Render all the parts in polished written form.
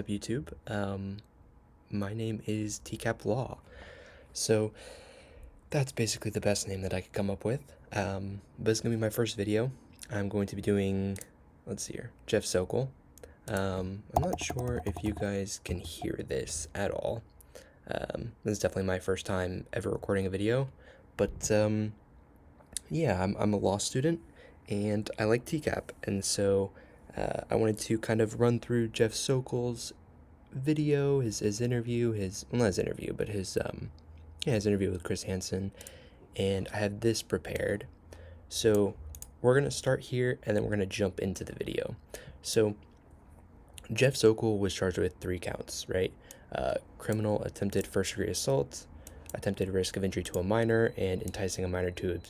Up YouTube. My name is TCAP Law. So that's basically the best name that I could come up with. But it's gonna be my first video. I'm going to be doing, let's see here, Jeff Sokol. I'm not sure if you guys can hear this at all. This is definitely my first time ever recording a video, but yeah, I'm a law student and I like TCAP, and so I wanted to kind of run through Jeff Sokol's video, his interview, well, not his interview, but his interview with Chris Hansen, and I have this prepared. So we're gonna start here, and then we're gonna jump into the video. So Jeff Sokol was charged with 3 counts, right? Criminal attempted first-degree assault, attempted risk of injury to a minor, and enticing a minor to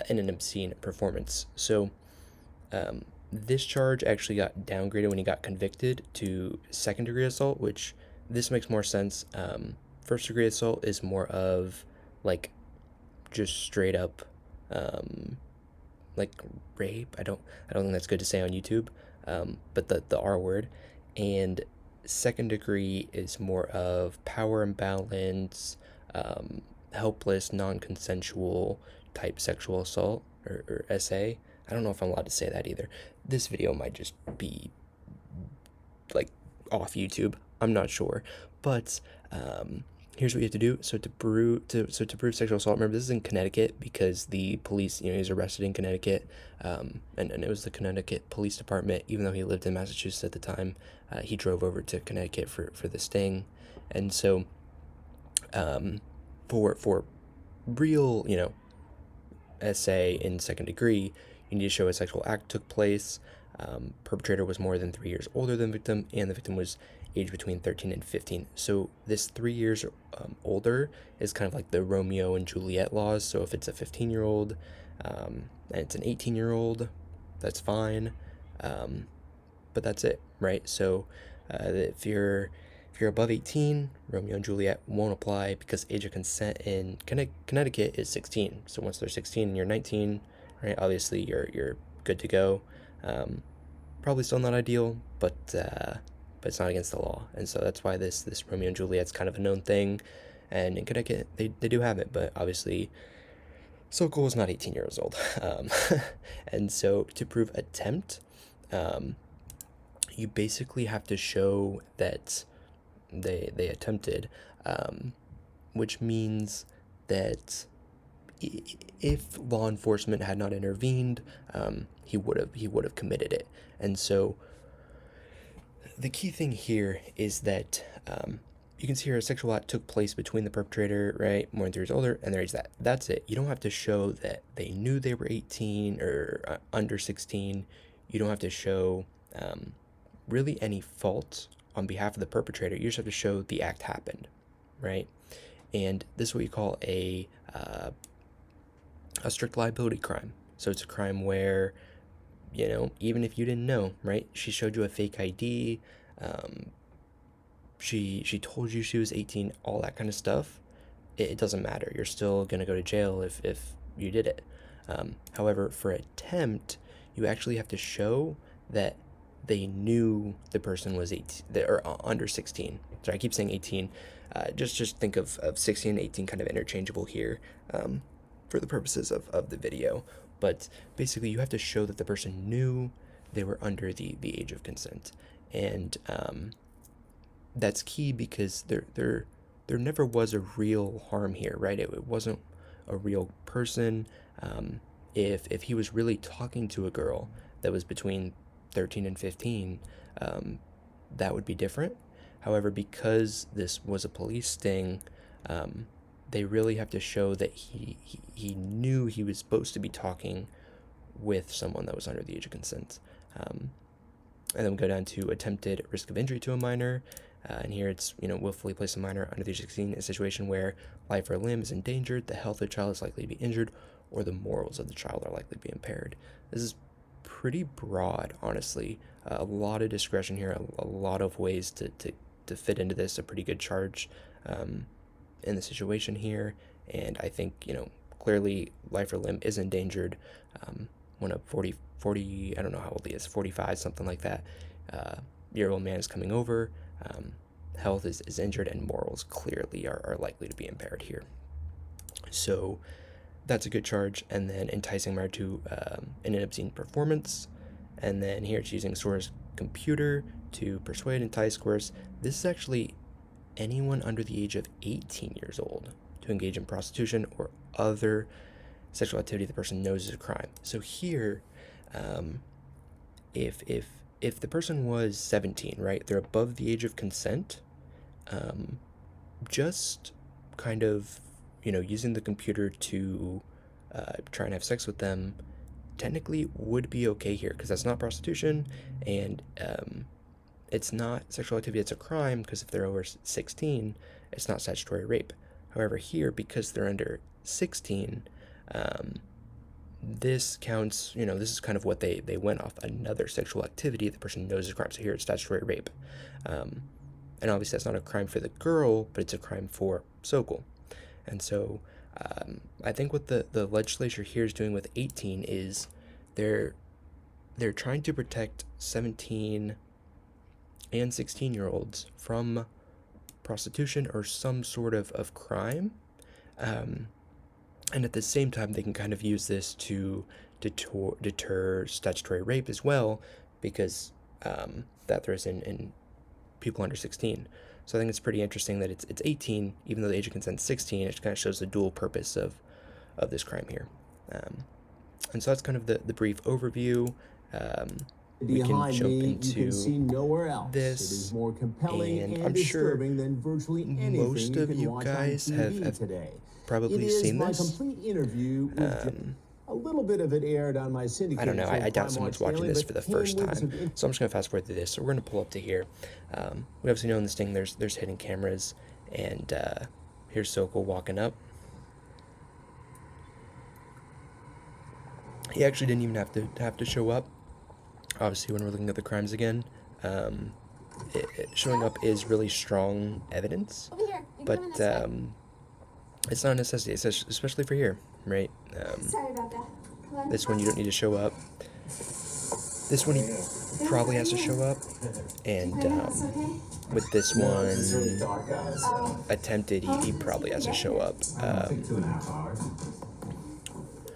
in an obscene performance. So this charge actually got downgraded when he got convicted to second-degree assault, which this makes more sense. First-degree assault is more of like just straight up like rape. I don't think that's good to say on YouTube, but the R word. And second degree is more of power imbalance, helpless, non-consensual type sexual assault, or SA. I don't know if I'm allowed to say that either. This video might just be like off YouTube. I'm not sure, but here's what you have to do. So to prove sexual assault, remember this is in Connecticut because the police, he was arrested in Connecticut, and it was the Connecticut Police Department. Even though he lived in Massachusetts at the time, he drove over to Connecticut for the sting, and so for real, SA in second degree, you need to show a sexual act took place. Perpetrator was more than 3 years older than victim, and the victim was aged between 13 and 15. So this 3 years older is kind of like the Romeo and Juliet laws. So if it's a 15-year-old and it's an 18-year-old, that's fine. But that's it, right? So if you're above 18, Romeo and Juliet won't apply because age of consent in Connecticut is 16. So once they're 16 and you're 19, right? Obviously you're good to go. Probably still not ideal, but it's not against the law, and so that's why this Romeo and Juliet's kind of a known thing. And in Connecticut, they do have it, but obviously Sokol was not 18 years old. And so to prove attempt, you basically have to show that they attempted, which means that if law enforcement had not intervened, he would have committed it. And so the key thing here is that you can see here a sexual act took place between the perpetrator, right, more than 3 years older, and there's that. That's it. You don't have to show that they knew they were 18 or under 16. You don't have to show really any fault on behalf of the perpetrator. You just have to show the act happened, right? And this is what you call a strict liability crime. So it's a crime where, even if you didn't know, right? She showed you a fake ID. She told you she was 18, all that kind of stuff. It doesn't matter. You're still going to go to jail if you did it. However, for attempt, you actually have to show that they knew the person was 18 or under 16. Sorry, I keep saying 18. Just think of 16 and 18 kind of interchangeable here for the purposes of the video. But basically, you have to show that the person knew they were under the age of consent. And that's key because there never was a real harm here, right? It wasn't a real person. If he was really talking to a girl that was between 13 and 15, that would be different. However, because this was a police sting, they really have to show that he knew he was supposed to be talking with someone that was under the age of consent. And then we go down to attempted risk of injury to a minor. And here it's, willfully place a minor under the age of 16 in a situation where life or limb is endangered, the health of the child is likely to be injured, or the morals of the child are likely to be impaired. This is pretty broad, honestly. A lot of discretion here, a lot of ways to fit into this, a pretty good charge in the situation here. And I think, clearly life or limb is endangered when a 40, I don't know how old he is, 45, something like that, year-old man is coming over. Health is injured, and morals clearly are likely to be impaired here. So that's a good charge. And then enticing minor to an obscene performance. And then here it's using Sora's computer to persuade, entice, coerce. This is actually anyone under the age of 18 years old to engage in prostitution or other sexual activity the person knows is a crime. So here, if the person was 17, right, they're above the age of consent, just kind of, using the computer to try and have sex with them technically would be okay here, because that's not prostitution, and it's not sexual activity, it's a crime, because if they're over 16, it's not statutory rape. However, here, because they're under 16, this counts, this is kind of what they went off, another sexual activity the person knows is a crime. So here it's statutory rape. And obviously that's not a crime for the girl, but it's a crime for Sokol. And so I think what the legislature here is doing with 18 is they're trying to protect 17 and 16-year-olds from prostitution or some sort of crime. And at the same time, they can kind of use this to deter statutory rape as well, because that throws in people under 16. So I think it's pretty interesting that it's 18, even though the age of consent is 16. It kind of shows the dual purpose of this crime here. And so that's kind of the brief overview. We can jump into this, it is more compelling and and I'm sure disturbing than virtually anything most of you guys have today. probably seen this. Complete interview with a little bit of it aired on my syndicate. I don't know. I doubt someone's watching this for the first time, so I'm just gonna fast forward through this. So we're gonna pull up to here. We obviously know in this thing there's hidden cameras, and here's Sokol walking up. He actually didn't even have to show up. Obviously, when we're looking at the crimes again, showing up is really strong evidence, but it's not a necessity, especially for here, right? Sorry about that. This one you don't need to show up. This one he probably has to show up, and with this one attempted, he probably has to show up.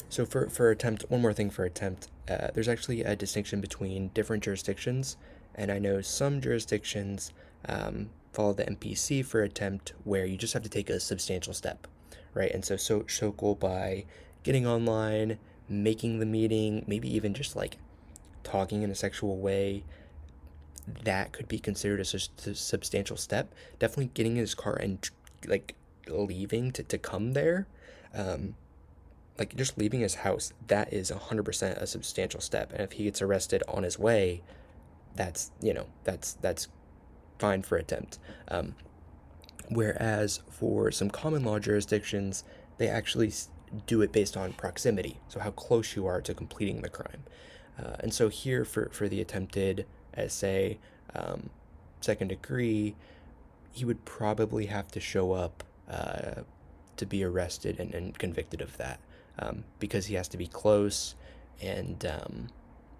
So for attempt, one more thing for attempt, there's actually a distinction between different jurisdictions, and I know some jurisdictions follow the MPC for attempt, where you just have to take a substantial step, right? And so Sokol, by getting online, making the meeting, maybe even just like talking in a sexual way, that could be considered a substantial step. Definitely getting in his car and like leaving to come there, like just leaving his house, that is 100% a substantial step. And if he gets arrested on his way, that's fine for attempt. Whereas for some common law jurisdictions, they actually do it based on proximity, so how close you are to completing the crime. And so here for the attempted SA, second degree, he would probably have to show up to be arrested and convicted of that, because he has to be close. And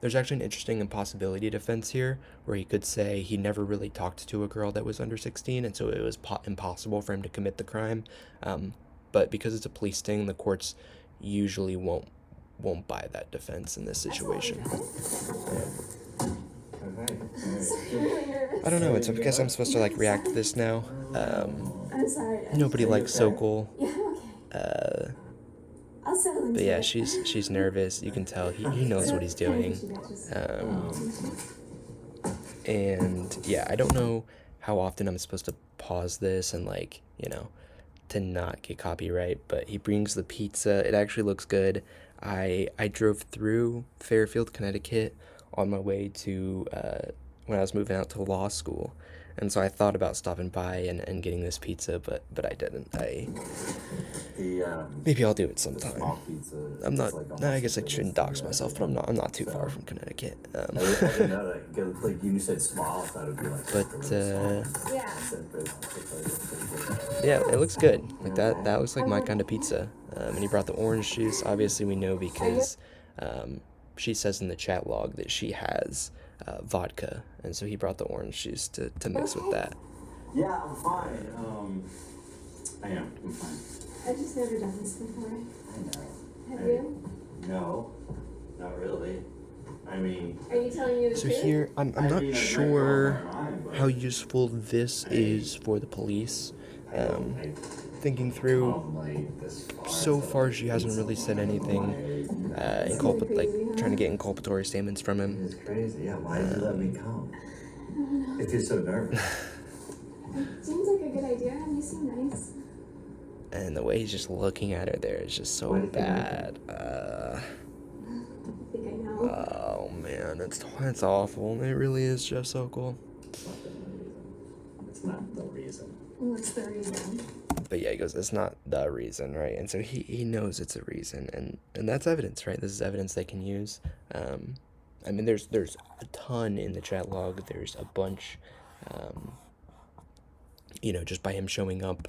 there's actually an interesting impossibility defense here, where he could say he never really talked to a girl that was under 16, and so it was impossible for him to commit the crime. But because it's a police sting, the courts usually won't buy that defense in this situation. I don't know. I guess I'm supposed to like react to this now. I'm sorry. Nobody likes Sokol. Yeah, okay. But yeah, she's nervous. You can tell he knows what he's doing. And yeah, I don't know how often I'm supposed to pause this and like, to not get copyright, but he brings the pizza. It actually looks good. I drove through Fairfield, Connecticut on my way to when I was moving out to law school, and so I thought about stopping by and getting this pizza, but I didn't. Maybe I'll do it sometime. I'm not. I guess I shouldn't dox myself, but I'm not too far from Connecticut. But yeah, it looks good. Like that looks like my kind of pizza. And he brought the orange juice. Obviously, we know because she says in the chat log that she has vodka, and so he brought the orange juice to mix with that. Yeah, I'm fine. I'm fine. I've just never done this before. I know. Have you? No, not really. I mean... Are you telling me the So truth? here, I'm I not mean, I've sure read all my mind, but how useful this is for the police. Thinking Come through, like this far, so far she hasn't really said anything trying to get inculpatory statements from him. It's crazy. Yeah, why did you let me come? If you're so nervous. It seems like a good idea. You seem nice. And the way he's just looking at her there is just so bad. I think I know. Oh man, it's awful. It really is, Jeff Sokol. It's not the reason. What's the reason? But yeah, he goes, it's not the reason, right? And so he knows it's a reason, and that's evidence, right? This is evidence they can use. I mean, there's a ton in the chat log. There's a bunch, just by him showing up.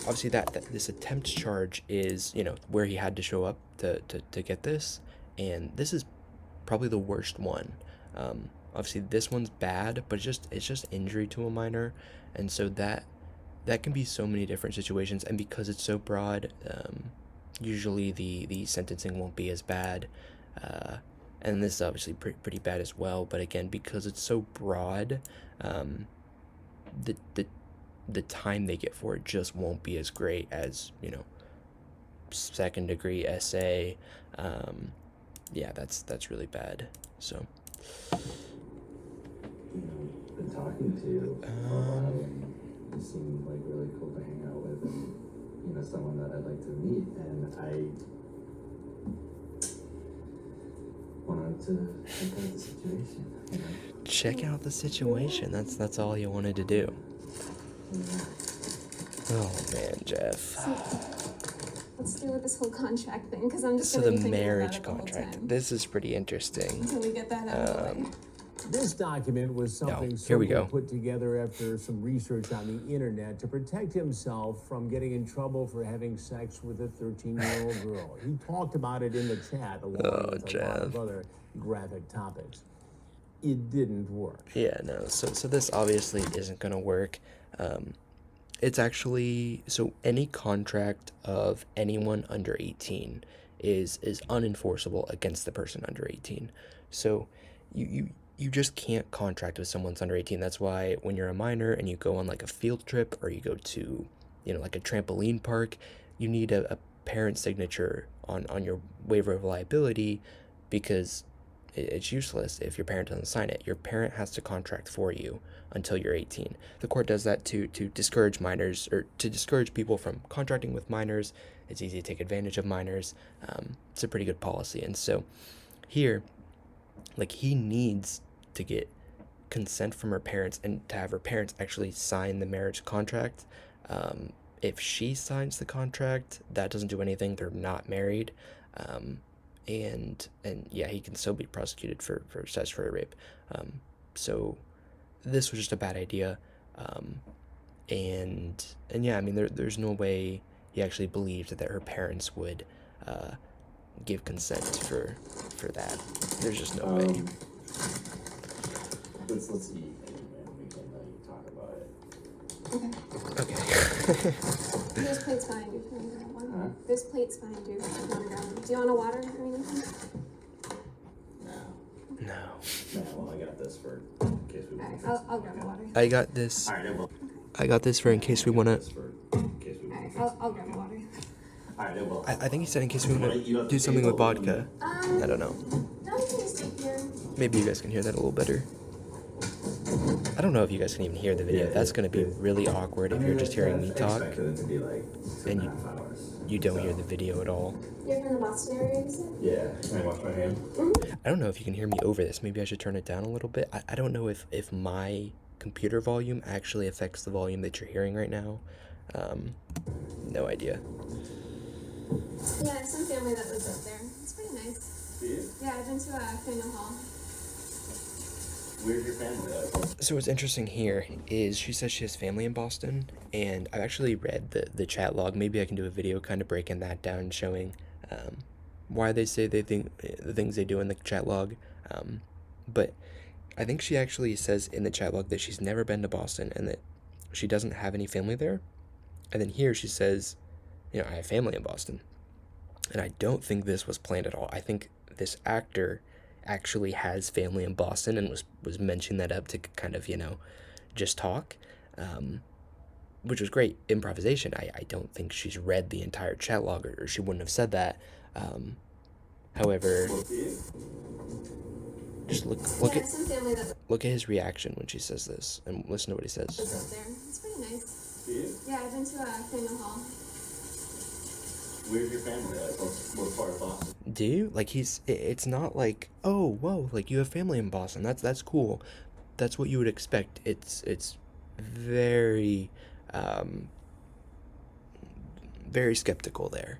Obviously, that this attempt charge is, where he had to show up to get this, and this is probably the worst one. Obviously, this one's bad, but it's just injury to a minor, and so that can be so many different situations. And because it's so broad, usually the sentencing won't be as bad, and this is obviously pretty bad as well. But again, because it's so broad, the time they get for it just won't be as great as second degree SA. Yeah, that's really bad. So. Been talking to you for a while, and you seem like really cool to hang out with, and someone that I'd like to meet, and I wanted to check out the situation. Check out the situation. That's all you wanted to do. Oh man, Jeff. Let's deal with this whole contract thing, because I'm just So going the to be thinking marriage about it the whole contract. time. This is pretty interesting. Until we get that out of the way. This document was something here we Sokol go. put together after some research on the internet to protect himself from getting in trouble for having sex with a 13-year-old girl. He talked about it in the chat along with a lot of Jeff. other graphic topics. It didn't work. Yeah, no. So this obviously isn't gonna work. It's actually, so any contract of anyone under 18 is unenforceable against the person under 18. So you just can't contract with someone's under 18. That's why when you're a minor and you go on like a field trip, or you go to like a trampoline park, you need a parent's signature on your waiver of liability, because it's useless if your parent doesn't sign it. Your parent has to contract for you until you're 18. The court does that to discourage minors, or to discourage people from contracting with minors. It's easy to take advantage of minors. It's a pretty good policy. And so here, like, he needs to get consent from her parents, and to have her parents actually sign the marriage contract. If she signs the contract, that doesn't do anything. They're not married. And yeah, he can still be prosecuted for statutory rape. So this was just a bad idea. And yeah, I mean, there's no way he actually believed that her parents would give consent for that. There's just no way. Let's eat, and we can talk about it. Okay. There's plates behind you if you want to grab one. Huh? There's plates behind you if you want to grab one. Do you want a water or anything? No. No. Well, I got this for in case we want. Alright, I'll grab a water. I got this. Alright, well. I got this for in case we want to. Alright, I'll grab a water. Alright, well. I think he said in case we want to do something with vodka. I don't know. Don't taste it here. Maybe you guys can hear that a little better. I don't know if you guys can even hear the video. That's going to be really awkward if you're just hearing me talk and you don't hear the video at all. You're from the Boston area, you said? Yeah. Can I wash my hand? I don't know if you can hear me over this. Maybe I should turn it down a little bit. I don't know if my computer volume actually affects the volume that you're hearing right now. No idea. Yeah, I have some family that lives up there. It's pretty nice. Yeah, I've been to Faneuil Hall. Where's your family at? So what's interesting here is she says she has family in Boston, and I've actually read the chat log. Maybe I can do a video kind of breaking that down, showing why they say they think the things they do in the chat log. But I think she actually says in the chat log that she's never been to Boston and that she doesn't have any family there. And then here she says, you know, I have family in Boston. And I don't think this was planned at all. I think this actor actually has family in Boston and was mentioning that up to kind of, you know, just talk, which was great improvisation. I don't think she's read the entire chat log, or she wouldn't have said that. However, just look Yeah, at some family that look at his reaction when she says this, and listen to what he says. lives out there. It's pretty nice. Yeah, I've been to Faneuil Hall. Where's your family? Like, what part of Boston? Do you? Like, it's not like, oh, whoa, like you have family in Boston. That's cool. That's what you would expect. It's very, very skeptical there.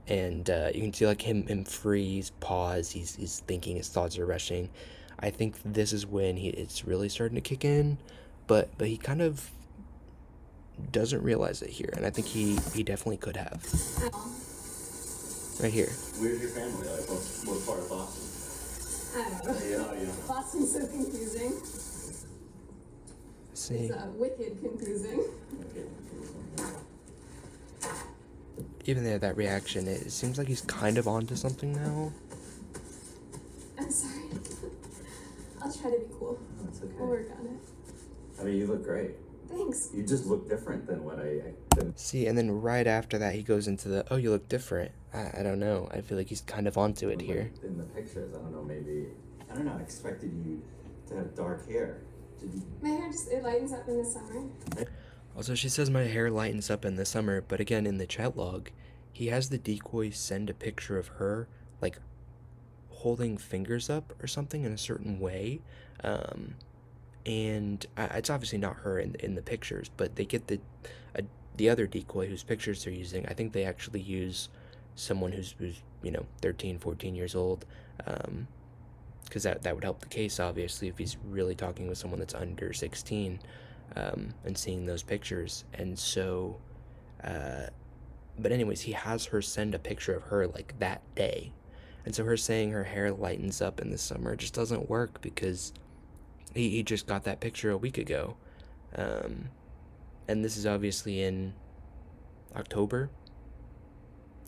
And you can see like him freeze, pause. He's thinking, his thoughts are rushing. I think this is when it's really starting to kick in, but he kind of doesn't realize it here, and I think he definitely could have. Right here. Where's your family? Like, what part of Boston? I don't know. Yeah. Boston's so confusing. See, It's wicked confusing. even there, that reaction, it seems like he's kind of onto something now. I'm sorry. I'll try to be cool. That's okay. We'll work on it. I mean, you look great. Thanks. You just look different than what See, and then right after that, he goes into the, oh, you look different. I don't know. I feel like he's kind of onto it here. in the pictures. I don't know, maybe. I don't know. I expected you to have dark hair. My hair it lightens up in the summer. Also, she says my hair lightens up in the summer, but again, in the chat log, he has the decoy send a picture of her, like, holding fingers up or something in a certain way. And it's obviously not her in the pictures, but they get the other decoy whose pictures they're using. I think they actually use someone who's 13, 14 years old, because that would help the case, obviously, if he's really talking with someone that's under 16, and seeing those pictures. And so, but anyways, he has her send a picture of her, like, that day. And so her saying her hair lightens up in the summer just doesn't work, because he just got that picture a week ago. And this is obviously in October.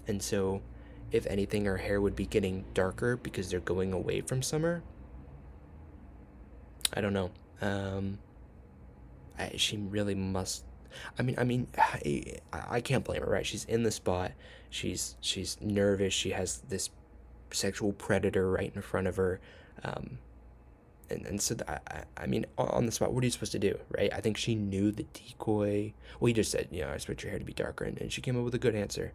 And so, if anything, her hair would be getting darker because they're going away from summer. I don't know. She really must. I mean, I can't blame her, right? She's in the spot. She's nervous. She has this sexual predator right in front of her. And so, I mean, on the spot, what are you supposed to do, right? I think she knew the decoy. Well, he just said, I expect your hair to be darker, and she came up with a good answer.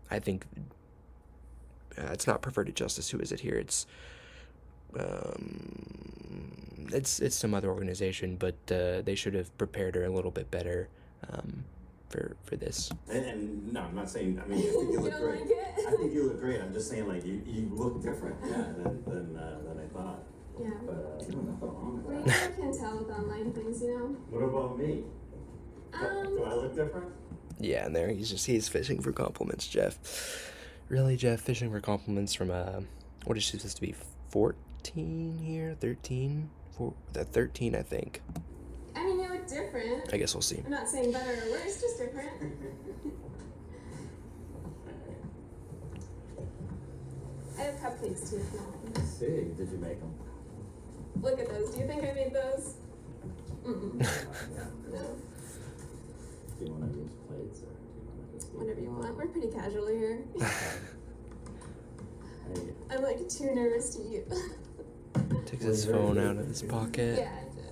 I think it's not perverted justice. Who is it here? It's some other organization, but they should have prepared her a little bit better for this. And no, I'm not saying. I mean, I think you look great. Like it? I think you look great. I'm just saying, like, you look different, than I thought. Yeah. But nothing wrong Well, with you that. never can tell with online things, What about me? Do I look different? Yeah, and there he's fishing for compliments, Jeff. Really, Jeff, fishing for compliments from what is she supposed to be, 14 here, 13, 13, I think. I mean, you look different. I guess we'll see. I'm not saying better or worse, just different. I have cupcakes too, if you want them. See, did you make them? Look at those. Do you think I made those? Mm-mm. No. Do you want to use plates or do you want to just? Whatever you want. We're pretty casual here. Hey, I'm like too nervous to eat. Takes his phone out of his pocket. Yeah, I did.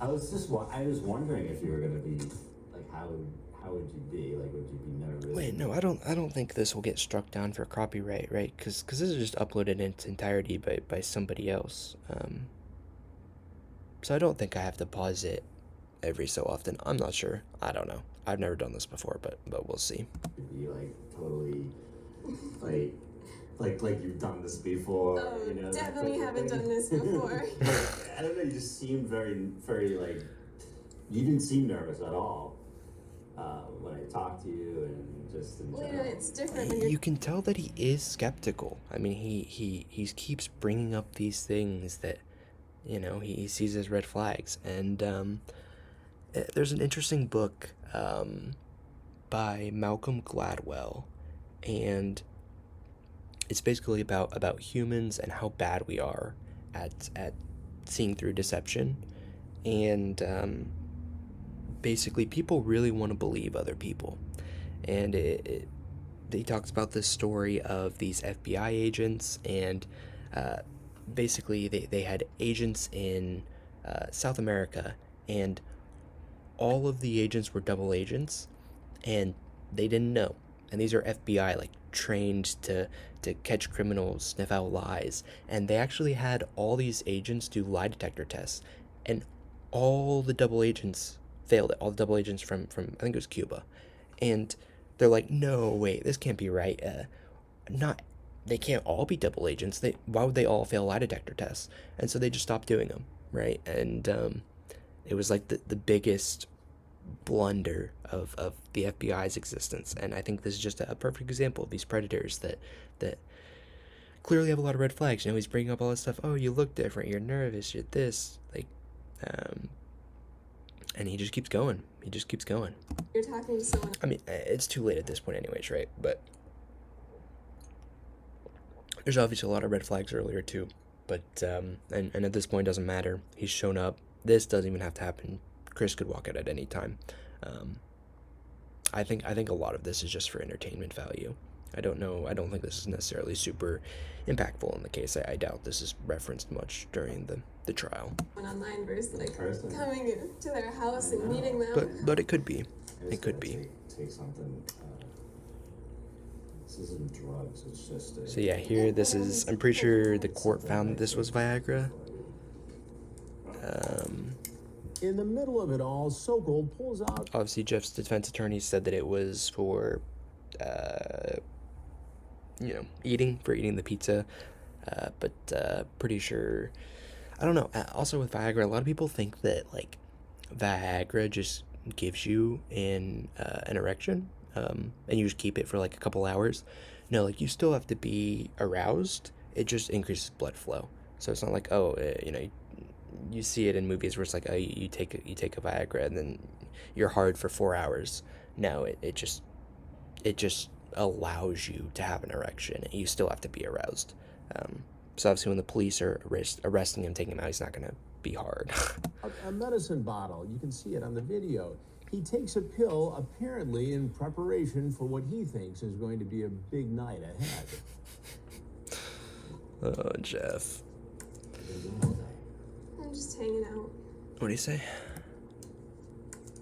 I was wondering if you were gonna be like, how would you be? Like, would you be nervous? Wait, no, I don't think this will get struck down for copyright, right? Because this is just uploaded in its entirety by somebody else. So I don't think I have to pause it every so often. I'm not sure. I don't know. I've never done this before, but we'll see. Be like totally like you've done this before. Oh, definitely haven't done this before. I don't know. You just seemed very, very like. You didn't seem nervous at all. when I talk to you and just in Well, general. it's different when you're. You can tell that he is skeptical. I mean, he keeps bringing up these things that, he sees as red flags. And there's an interesting book by Malcolm Gladwell, and it's basically about humans and how bad we are at seeing through deception. And basically, people really want to believe other people. And he talks about this story of these FBI agents, and basically they had agents in South America, and all of the agents were double agents, and they didn't know. And these are FBI, like, trained to catch criminals, sniff out lies. And they actually had all these agents do lie detector tests, and all the double agents failed it. All the double agents from I think it was Cuba, and they're like, no, wait, this can't be right. Not They can't all be double agents. Why would they all fail lie detector tests? And so they just stopped doing them, right? And it was like the biggest blunder of the FBI's existence. And I think this is just a perfect example of these predators that clearly have a lot of red flags. He's bringing up all this stuff. Oh, you look different. You're nervous. You're this. And he just keeps going. He just keeps going. You're talking to someone. I mean, it's too late at this point anyways, right? But there's obviously a lot of red flags earlier too. But, and at this point it doesn't matter. He's shown up. This doesn't even have to happen. Chris could walk out at any time. I think a lot of this is just for entertainment value. I don't think this is necessarily super impactful in the case. I doubt this is referenced much during the trial. Online versus like coming to their house and meeting them. But it could be. It could be. Take something. This isn't drugs. It's just. So yeah, here this is. I'm pretty sure the court found that this was Viagra. In the middle of it all, Sokol pulls out. Obviously, Jeff's defense attorney said that it was for, eating the pizza. But pretty sure, I don't know. Also with Viagra, a lot of people think that like Viagra just gives you an erection, and you just keep it for like a couple hours. No, like you still have to be aroused. It just increases blood flow. So it's not like you see it in movies where it's like, oh, you take a Viagra and then you're hard for 4 hours. No, it just allows you to have an erection. You still have to be aroused. So obviously when the police are arresting him, taking him out, he's not going to be hard. A medicine bottle. You can see it on the video. He takes a pill, apparently in preparation for what he thinks is going to be a big night ahead. Oh, Jeff. I'm just hanging out. What do you say?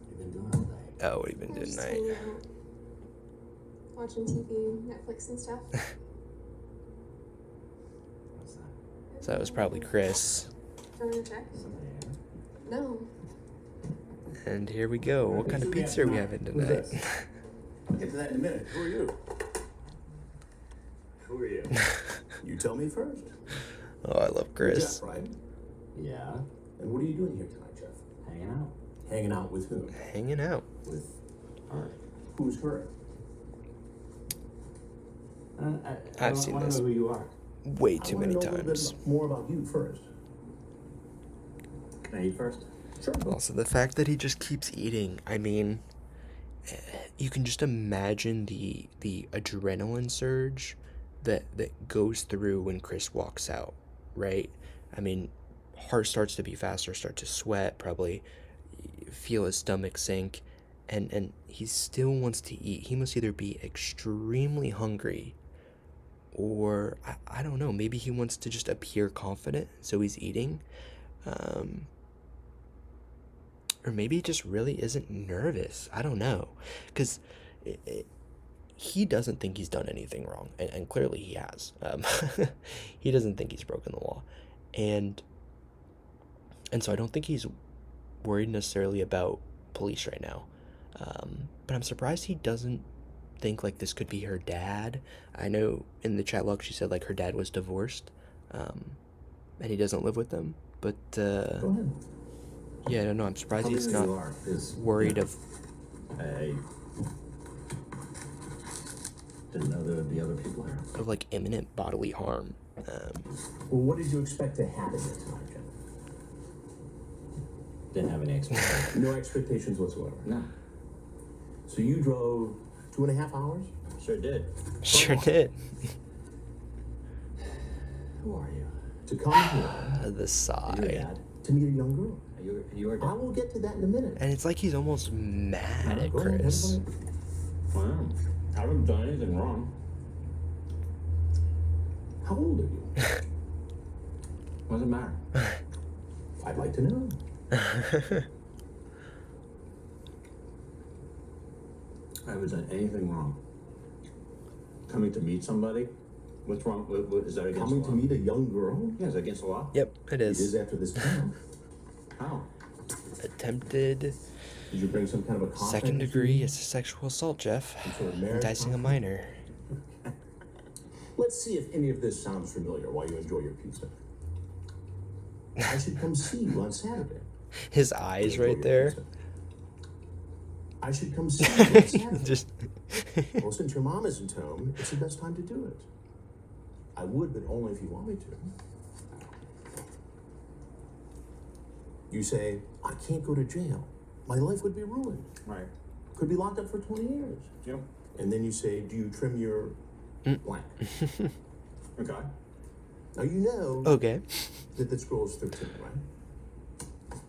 You've been doing all day. Oh, what have you been doing Just tonight? hanging out. Watching TV, Netflix and stuff. What's that? So that was probably Chris. Throwing a check? Somebody here? No. And here we go. What kind of pizza are we having Who's tonight? this? I'll get to that in a minute. Who are you? Who are you? You tell me first. Oh, I love Chris. Jeff, right? Yeah. And what are you doing here tonight, Jeff? Hanging out Hanging out with who? Hanging out. With her. who's her? I've seen I this know who you are. way too many I want to know a little times. bit more about you first. Can I eat first? Sure. Also, the fact that he just keeps eating, I mean, you can just imagine the adrenaline surge that goes through when Chris walks out, right? I mean, heart starts to beat faster, start to sweat, probably feel his stomach sink, and he still wants to eat. He must either be extremely hungry, or I don't know, maybe he wants to just appear confident, so he's eating. Or maybe he just really isn't nervous. I don't know. Because he doesn't think he's done anything wrong. And clearly he has. He doesn't think he's broken the law. And so I don't think he's worried necessarily about police right now. But I'm surprised he doesn't think like this could be her dad. I know in the chat log she said like her dad was divorced. And he doesn't live with them. But Go ahead. yeah, I don't know. I'm surprised he's not worried of I didn't know there would be other people here. Of like imminent bodily harm. Well, what did you expect to happen here tonight, Jeff? Didn't have any expectations. No expectations whatsoever. No, So you drove 2.5 hours? sure did. Sure did. Who are you? To come here The Are you a sigh. dad? to meet a young girl. Are you a I dad? will get to that in a minute. And it's like he's almost mad at Go ahead, Chris. everybody. Wow. I haven't done anything wrong. How old are you? What does it matter? I'd like to know. I haven't done anything wrong. Coming to meet somebody? What's wrong? What is that against Coming the to law? meet a young girl? Yeah, is that against the law? Yep, it It is is. after this time. How? Attempted Did you bring some kind of a contract? second degree is a sexual assault, Jeff. Some sort of marriage Enticing a contract? minor. Let's see if any of this sounds familiar while you enjoy your pizza. I should come see you on Saturday. His eyes Enjoy right your there. pizza. I should come see you on Saturday. Just Well, since your mom isn't home, it's the best time to do it. I would, but only if you want me to. You say, I can't go to jail. My life would be ruined. Right. Could be locked up for 20 years. Yep. And then you say, do you trim your blank? Okay. Now you know okay. that this girl is 13, right?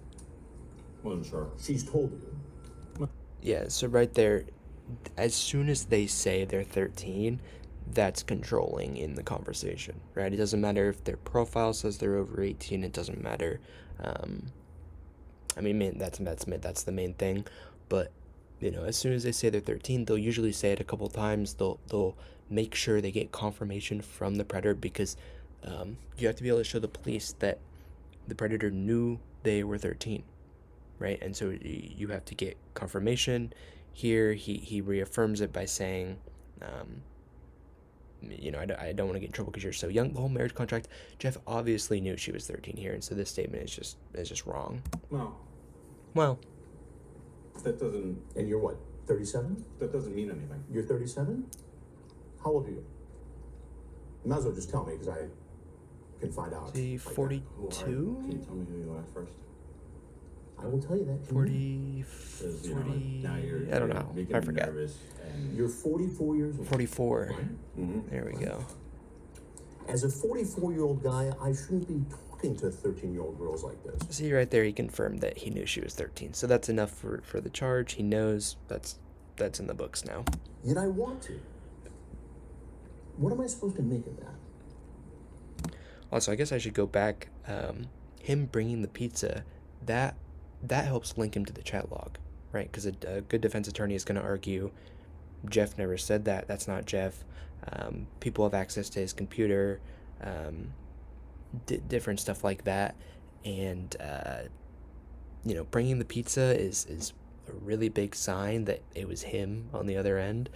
Wasn't sure. She's told you. Yeah, so right there, as soon as they say they're 13, that's controlling in the conversation, right? It doesn't matter if their profile says they're over 18. It doesn't matter. I mean, that's the main thing. But you know, as soon as they say they're 13, they'll usually say it a couple times. They'll make sure they get confirmation from the predator, because you have to be able to show the police that the predator knew they were 13. Right, and so you have to get confirmation. Here, he reaffirms it by saying, you know, I don't want to get in trouble because you're so young. The whole marriage contract. Jeff obviously knew she was 13 here, and so this statement is just wrong. Well, Well, that doesn't And you're what, 37? mean anything. You're 37? How old are you? You might as well just tell me, because I can find out. see, like that. 42, Can you tell me who you are first? I will tell you that. 40, 'Cause, you know, 40. now you're I don't know. making I me forget. nervous and You're 44 years old. 44. Mhm. There we go. As a 44-year-old guy, I shouldn't be talking to 13-year-old girls like this. See, right there, he confirmed that he knew she was 13. So that's enough for the charge. He knows that's in the books now. Yet I want to. What am I supposed to make of that? Also, I guess I should go back. Him bringing the pizza, that helps link him to the chat log, right? Because a good defense attorney is going to argue, Jeff never said that. That's not Jeff. People have access to his computer, different stuff like that. And, you know, bringing the pizza is a really big sign that it was him on the other end.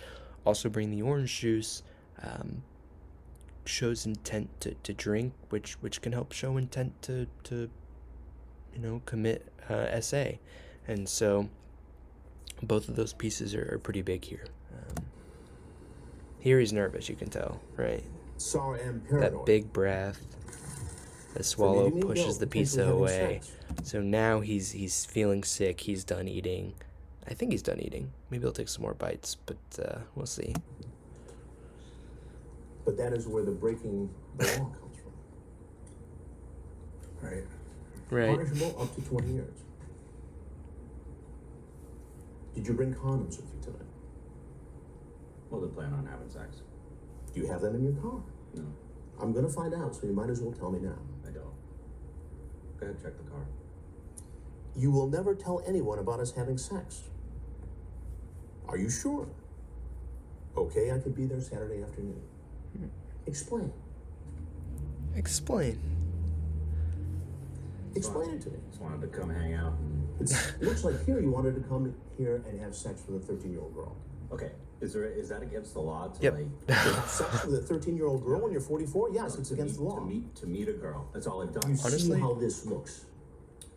Also, bringing the orange juice shows intent to drink, which can help show intent to you know, commit SA. And so both of those pieces are pretty big here. Here he's nervous, you can tell, right? Sorry, I'm paranoid. That big breath. The swallow meeting me? pushes No, the pizza potentially having away. sex. So now he's feeling sick. He's done eating. I think he's done eating. Maybe he'll take some more bites, but we'll see. But that is where the breaking the law comes from. Right. Right. Punishable up to 20 years. Did you bring condoms with you tonight? wasn't planning on having sex. Do you have them in your car? No, I'm gonna find out, so you might as well tell me now. I don't. Go ahead, check the car. You will never tell anyone about us having sex. Are you sure? Okay, I could be there Saturday afternoon. Explain. Explain. Explain it to me. Just wanted to come hang out. And... It looks like here you wanted to come here and have sex with a 13-year-old girl. Okay, is that against the law to Yep. like Have sex with a 13-year-old girl when you're 44? Yes, it's to against the meet- law. to meet a girl? That's all I've done. You Honestly- see how this looks.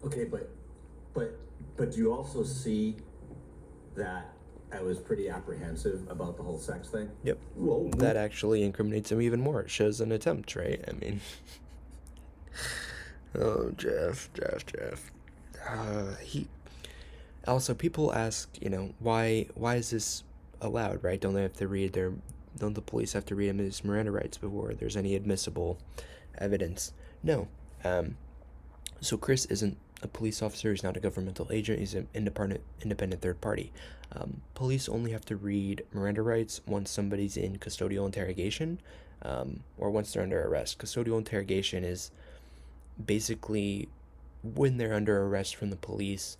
Okay, but do you also see that I was pretty apprehensive about the whole sex thing. Yep. Well, That actually incriminates him even more. It shows an attempt, right? I mean, oh, Jeff. He also, people ask, why is this allowed, right? Don't the police have to read him his Miranda rights before there's any admissible evidence? No. So Chris isn't a police officer. He's not a governmental agent. He's an independent third party. Police only have to read Miranda rights once somebody's in custodial interrogation, or once they're under arrest. Custodial interrogation is basically when they're under arrest from the police.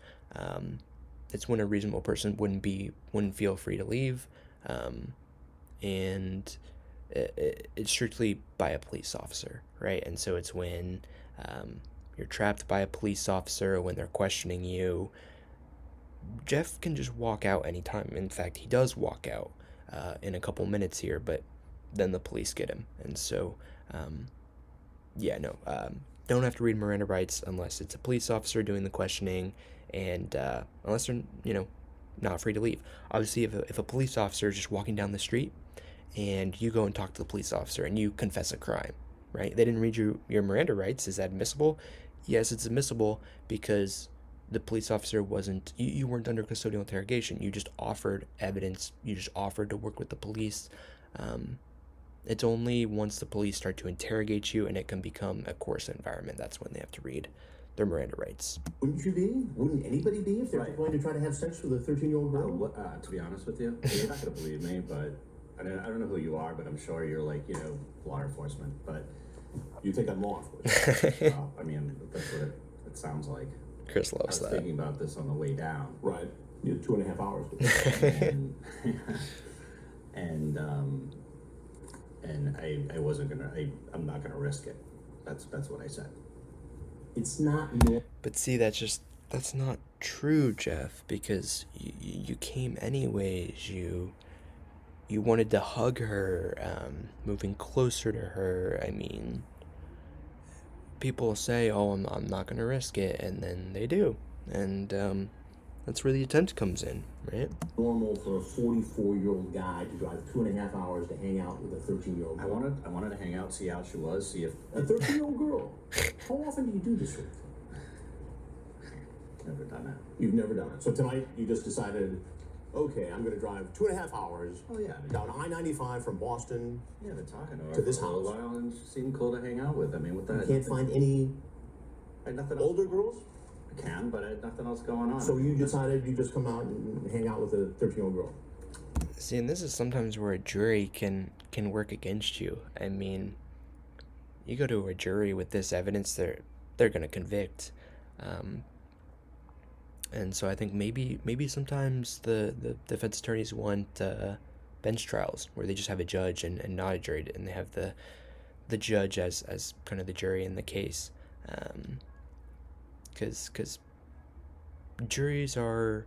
It's when a reasonable person wouldn't feel free to leave, and it's strictly by a police officer, right? And so it's when you're trapped by a police officer, when they're questioning you. Jeff can just walk out anytime. In fact, he does walk out in a couple minutes here, but then the police get him. And so, don't have to read Miranda rights unless it's a police officer doing the questioning, and unless they're, not free to leave. Obviously, if a police officer is just walking down the street and you go and talk to the police officer and you confess a crime, right? They didn't read you your Miranda rights. Is that admissible? Yes, it's admissible because the police officer you weren't under custodial interrogation. You just offered evidence. You just offered to work with the police. It's only once the police start to interrogate you and it can become a coercive environment, that's when they have to read their Miranda rights. Wouldn't you be? Wouldn't anybody be if they're going to try to have sex with a 13-year-old girl? To be honest with you, you're not going to believe me, but I don't know who you are, but I'm sure you're like, law enforcement. But You think I'm law enforcement? I mean, that's what it sounds like. Chris I loves was that. thinking about this on the way down. Right. You had 2.5 hours. And I wasn't gonna. I'm not gonna risk it. That's what I said. It's not normal. But see, that's not true, Jeff, because you came anyways. You wanted to hug her, moving closer to her. I mean, people say, "Oh, I'm not gonna risk it," and then they do, and that's where the attempt comes in, right? Normal for a 44-year-old guy to drive 2.5 hours to hang out with a 13-year-old I girl. wanted to hang out, see how she was, see if A 13-year-old girl. How often do you do this sort of thing? never done that. You've never done it. So tonight you just decided, okay, I'm going to drive 2.5 hours Oh yeah, down I-95 from Boston. yeah. Been talking to her To this for a little house. while, and she seemed cool to hang out with. I mean, what the You can't find any I had nothing else. older girls. I can, but I had nothing else going on. So you decided you just come out and hang out with a 13-year-old girl. See, and this is sometimes where a jury can work against you. I mean, you go to a jury with this evidence, they're gonna convict, and so I think maybe sometimes the defense attorneys want bench trials where they just have a judge and not a jury, and they have the judge as kind of the jury in the case, because juries are.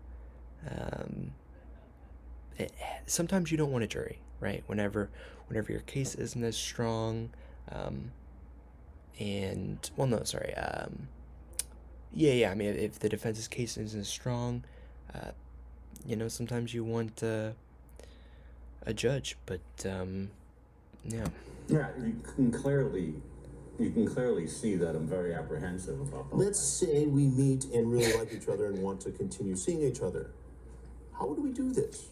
Sometimes you don't want a jury, right? Whenever your case isn't as strong, and well, no, sorry, yeah. I mean, if the defense's case isn't as strong, sometimes you want a judge, but yeah. Yeah, you can clearly see that I'm very apprehensive about the whole Let's thing. say we meet and really like each other and want to continue seeing each other. How would we do this?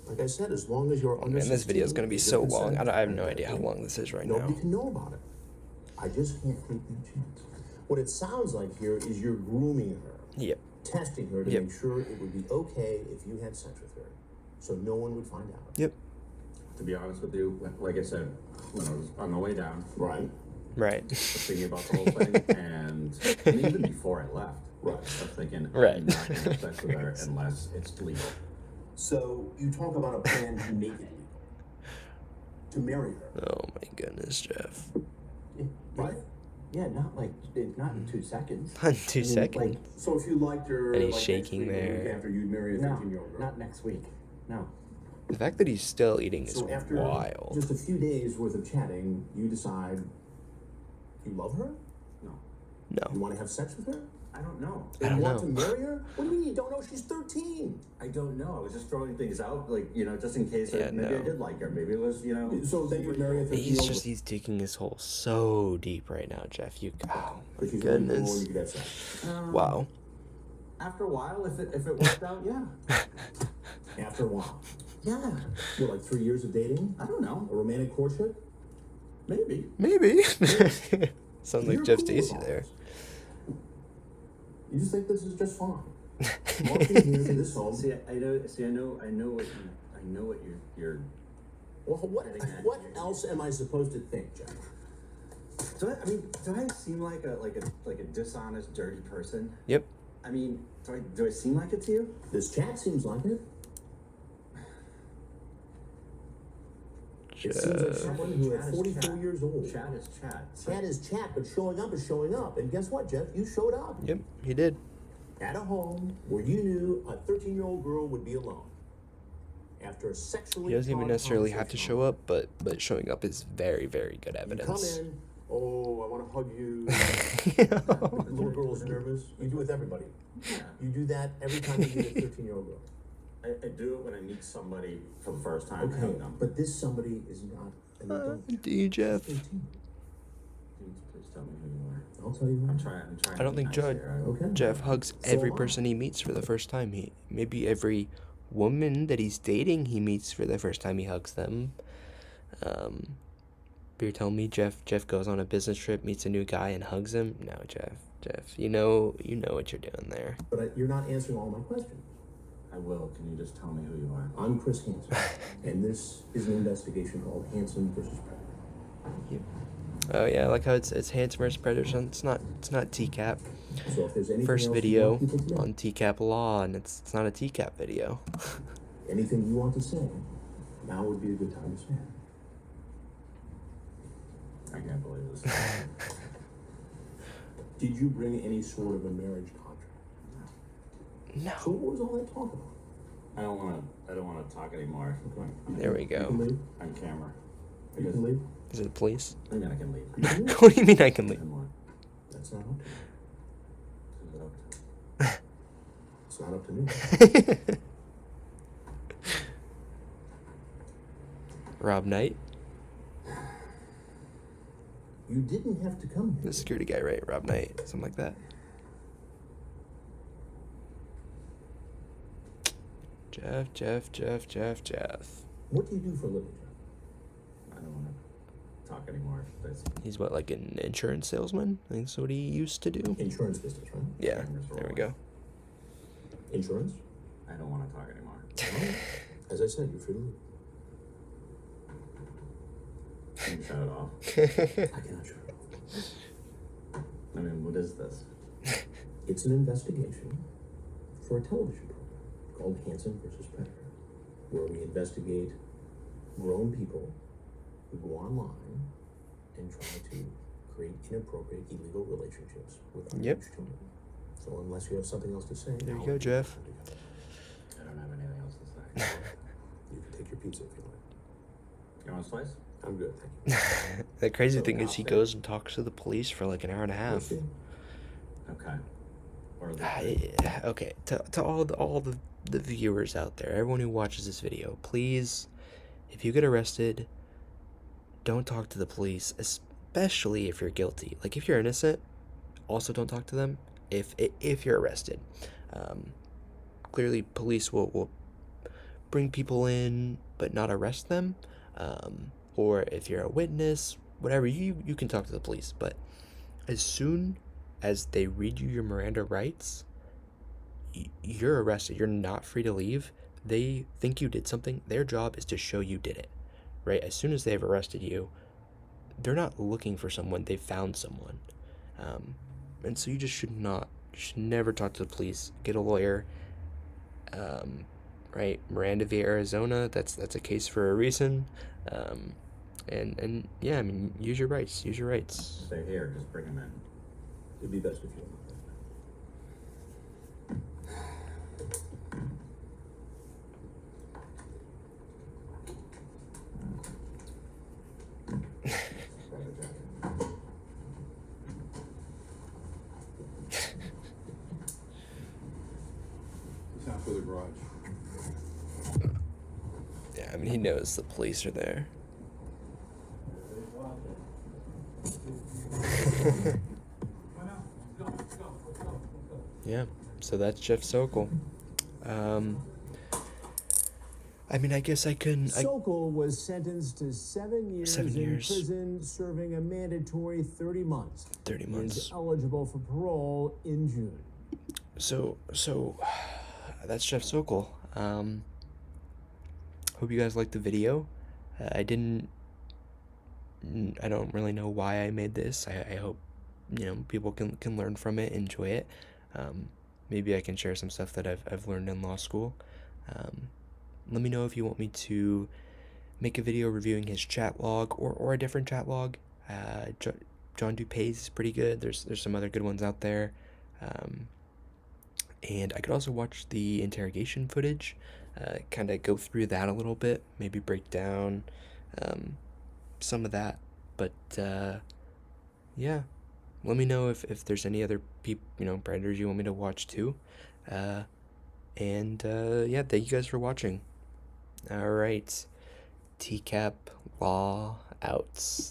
Like I said, as long as you're under Man, this video is 16, gonna be you so get long. consent, I have no idea how long this is right nobody now. can know about it. I just can't take that chance. What it sounds like here is you're grooming her, Yep. testing her to Yep. make sure it would be okay if you had sex with her, so no one would find out. Yep. To be honest with you, like I said, when I was on the way down, Right. Right. I was thinking about the whole thing, and even before I left, Right. I was thinking, Right. I'm not going to have sex with her unless it's legal. So you talk about a plan to make it legal, to marry her, Oh my goodness, Jeff. right? Yeah, not in 2 seconds. 2 seconds. So if you liked her, And he's like shaking next week, or the week there. after, you'd marry a No, 13-year-old girl. not next week. No. The fact that he's still eating is So after wild. just a few days worth of chatting, you decide you love her? No, You No. want to have sex with her? I I don't know. I don't want know. to marry her? What do you mean you don't know? She's 13. I don't know. I was just throwing things out, like, just in case Yeah, maybe I no. did like her. Maybe it was, So then you'd marry a 13-year-old. He's digging his hole so deep right now, Jeff. Oh my But she's really cool and goodness. you could have sex. Wow. After a while, if it worked out, yeah. After a while. Yeah. What, like 3 years of dating? I don't know. A romantic courtship? Maybe. Maybe. Sounds like You're Jeff cool Stacy with all there. this. You just think this is just fine. Walking here to this home. I know what you're. Well, what else am I supposed to think, Jeff? Do I seem like a dishonest, dirty person? Yep. I mean, do I seem like it to you? This chat seems like it. It seems like someone who at 44 years old. Chat is chat. Chat is chat, but showing up is showing up. And guess what, Jeff? You showed up. Yep, he did. At a home where you knew a 13-year-old girl would be alone. After a sexually He doesn't even charged necessarily have to conversation. show up, but showing up is very, very good You come evidence. in, oh, I want to hug you. The little girl's nervous. You do it with everybody. Yeah. You do that every time you meet a 13-year-old girl. I do it when I meet somebody for the first time. Okay, hang on. but this somebody is not an adult. Do you, Jeff? 18. Please tell me who you are. I'll tell you I'm what. trying. I don't to be think nice Judd- here. Okay. Jeff hugs So every am I. person he meets for the first time. Maybe every woman that he's dating he meets for the first time he hugs them. But you're telling me Jeff goes on a business trip, meets a new guy, and hugs him? No, Jeff, you know what you're doing there. But you're not answering all my questions. I will. Can you just tell me who you are? I'm Chris Hansen, and this is an investigation called Hansen versus Predator. Oh yeah, I like how it's Hands vs Predator. It's not TCAP. So if there's anything First else you video want people to know, on TCAP law, and it's not a TCAP video. anything you want to say, now would be a good time to say it. I can't believe this. Did you bring any sort of a marriage contract? So No. what was all that talk about? I don't want to talk anymore. Okay. There we You can go. leave. On camera. You can leave. Is it the police? I mean, I can leave. You can leave. What do you mean I can leave? And what? That's not up to me. Who's it up to? It's not up to me. Rob Knight, You didn't have to come here. the security guy, right? Rob Knight, something like that. Jeff. What do you do for a living, Jeff? I don't want to talk anymore. He's what, like an insurance salesman? I think that's what he used to do. Insurance business, right? Yeah, there we go. Insurance? I don't want to talk anymore. Well, as I said, you're free to leave. Can you shut it off? I cannot shut it off. I mean, what is this? It's an investigation for a television program called Hansen versus Predator, where we investigate grown people who go online and try to create inappropriate, illegal relationships with underage Yep. children. So unless you have something else to say, There you now go, would be Jeff. the time to go. I don't have anything else to say. You can take your pizza if you like. You want a slice? I'm good, thank you. The crazy So thing is he outfit. goes and talks to the police for like an hour and a We'll half. see. Okay. Or Yeah, okay, to all the viewers out there, everyone who watches this video, please, if you get arrested, don't talk to the police, especially if you're guilty. Like if you're innocent, also don't talk to them. If you're arrested, clearly police will bring people in but not arrest them. Or if you're a witness, whatever, you can talk to the police. But as soon as they read you your Miranda rights, you're arrested. You're not free to leave. They think you did something. Their job is to show you did it, right? As soon as they've arrested you, they're not looking for someone. They found someone. And so you should never talk to the police. Get a lawyer. Right? Miranda via Arizona, that's a case for a reason. And yeah, I mean, use your rights. They're here. Just bring them in. It'd be best if you the garage. Yeah, I mean, he knows the police are there. Yeah, so that's Jeff Sokol. I mean, I guess I couldn't. Sokol was sentenced to 7 years, 7 years. in prison, serving a mandatory 30 months. 30 He months. is eligible for parole in June. So that's Jeff Sokol. Hope you guys liked the video. I don't really know why I made this. I hope, people can learn from it, enjoy it. Maybe I can share some stuff that I've learned in law school. Let me know if you want me to make a video reviewing his chat log or a different chat log. John Dupay's is pretty good. There's some other good ones out there. And I could also watch the interrogation footage, kind of go through that a little bit, maybe break down some of that. But yeah, let me know if there's any other predators you want me to watch too. Yeah, thank you guys for watching. All right, TCAP Law outs.